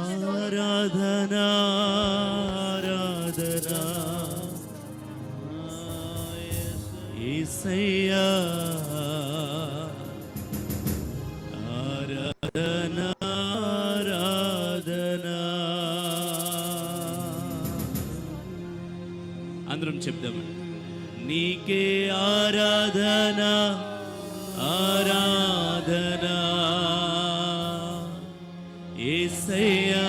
ఆరాధనా ఆరాధనా యేసయ్యా ఆరాధనా ఆరాధనా. అందరం చెప్దామండి. నీకే ఆరాధనా ఆరాధనా యేసయ్యా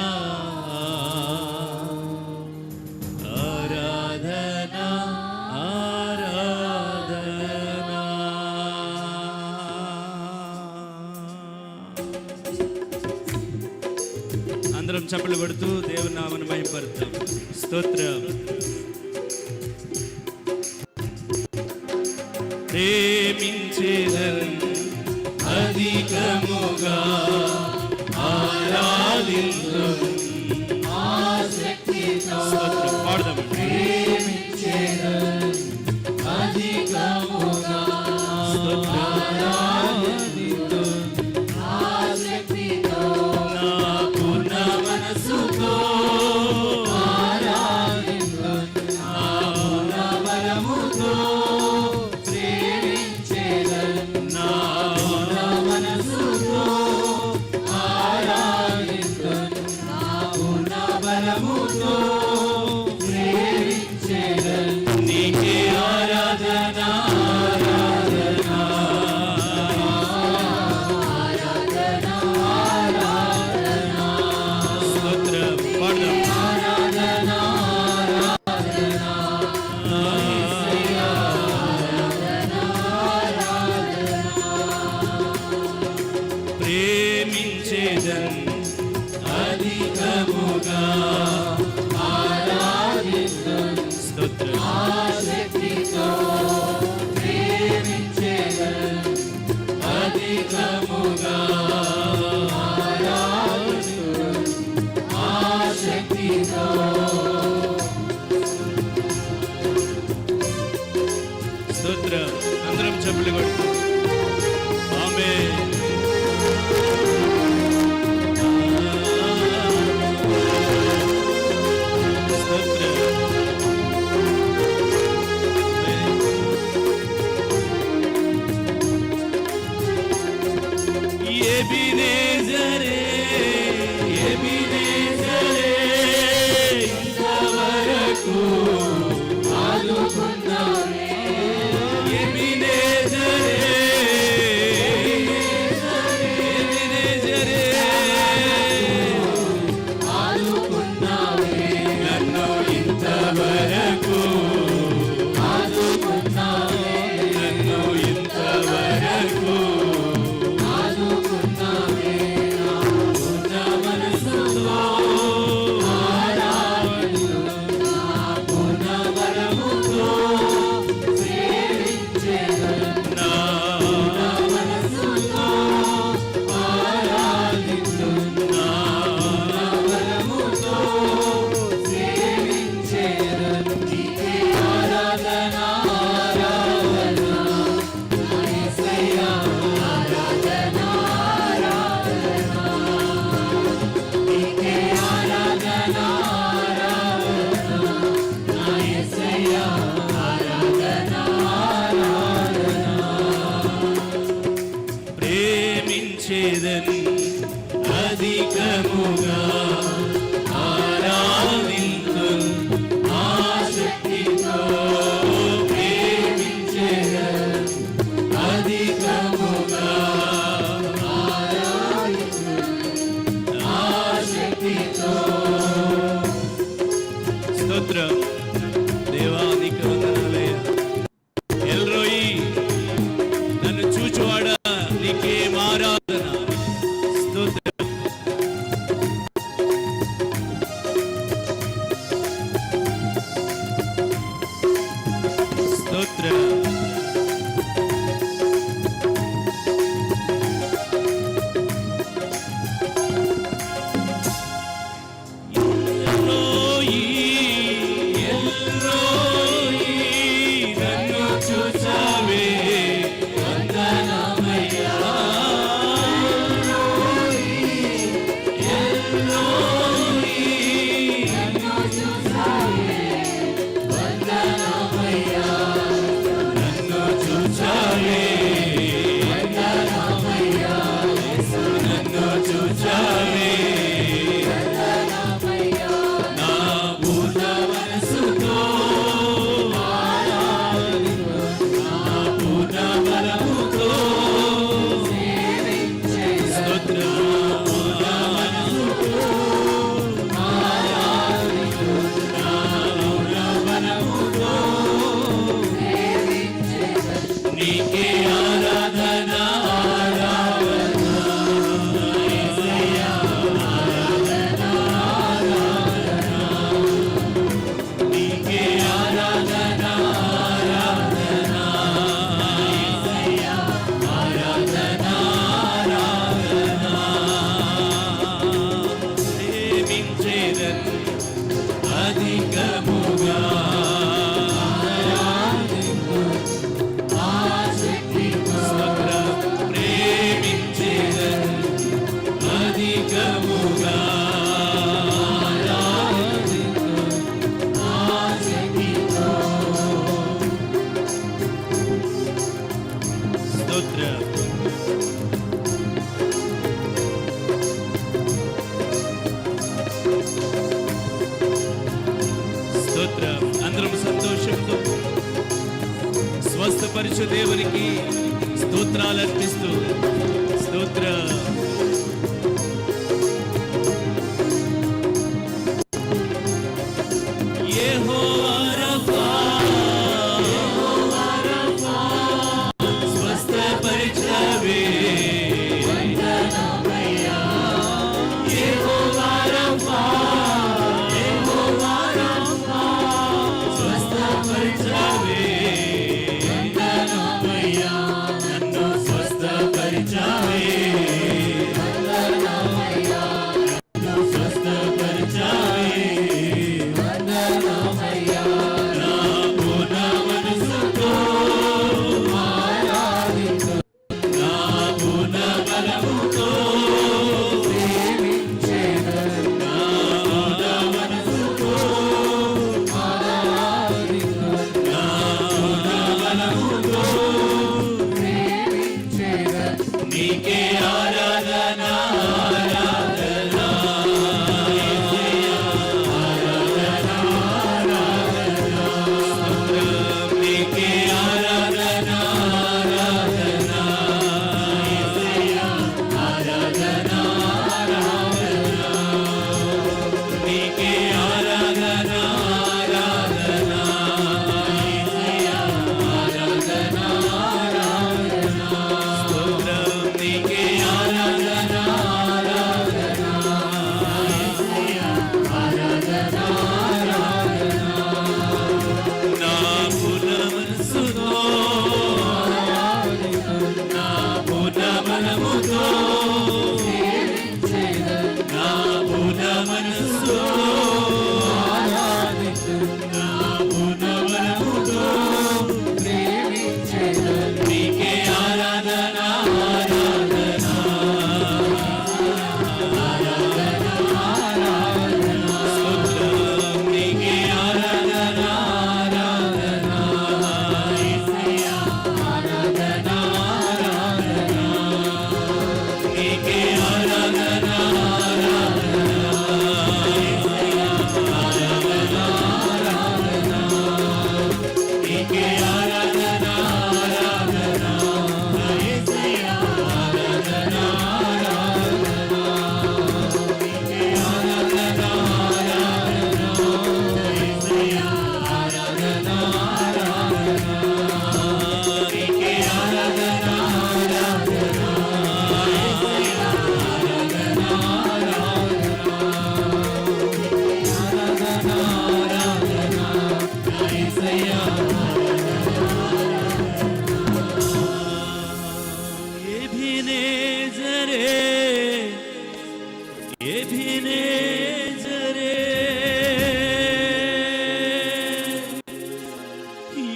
ఆరాధనా ఆరాధనా. అందరం చప్పట్లు కొడుతూ దేవుని నామమును మహిమపరుద్దాం. స్తోత్రం. ప్రేమించేదన్ అధికముగా ఆరాధింతున్ ఆసక్తితో. పాడదాం. ప్రేమించేదన్ అధికముగా ఆరాధింతున్ ఆసక్తితో. నా పూర్ణ మనసుతో ఆరాధింతున్ నా పూర్ణ బలముతో నీకే ఆరాధనా ఆరాధనా ఆరాధనా ఆరాధనా. స్తోత్రం. పాడదాం. ఆరాధనా ఆరాధనా ఆరాధనా ఆరాధనా. ప్రేమించేదన్ అధికముగా ఆరాధింతున్ ఆసక్తితో. ప్రేమించేదన్ అధికముగా ఆరాధింతున్ ఆసక్తితో. స్తోత్రం. అందరం చప్పట్లు కొడుతూ ఆమేన్. ఎబినేజరే ఎబినేజరే ఇంతవరకు ఆదుకున్నావే. ఎబినేజరే ఎబినేజరే ఆదుకున్నావే. నన్ను ఇంతవరకు ఆదుకున్నావే. నన్ను ఇంతవరకు ప్రేమించేదన్ అధికముగా ఆరాధింతున్ ఆసక్తితో. ప్రేమించేదన్ అధికముగా ఆరాధింతున్ ఆసక్తితో. స్తోత్రం. దేవానికి వందనాలయ్యా. ఎల్రోయి నన్ను చూచువాడా నీకే ఆరాధన. స్తోత్రం. స్తోత్రం. స్తోత్రం. అందరం సంతోషంతో స్వస్థపరిచు దేవునికి స్తోత్రాలు అర్పిస్తూ స్తోత్రం.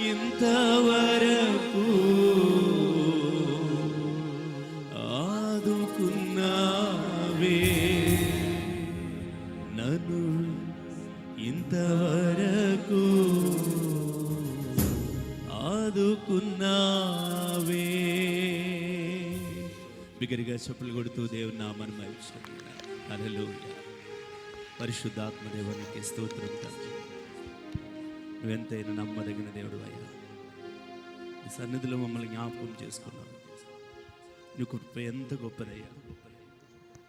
ఇంతవరకు ఆదుకున్నావే నన్ను, ఇంతవరకు ఆదుకున్నావే. బిగ్గరగా చెప్పులు కొడుతూ దేవుని నామాన్ని మహిమిస్తున్నాను. హల్లెలూయా. పరిశుద్ధాత్మ దేవునికి స్తోత్రం తండ్రి. నువ్వెంతైనా నమ్మదగిన దేవుడు అయ్యా. ఈ సన్నిధిలో మమ్మల్ని జ్ఞాపకం చేసుకున్నావు. నీ కృప ఎంత గొప్పదయ్యా.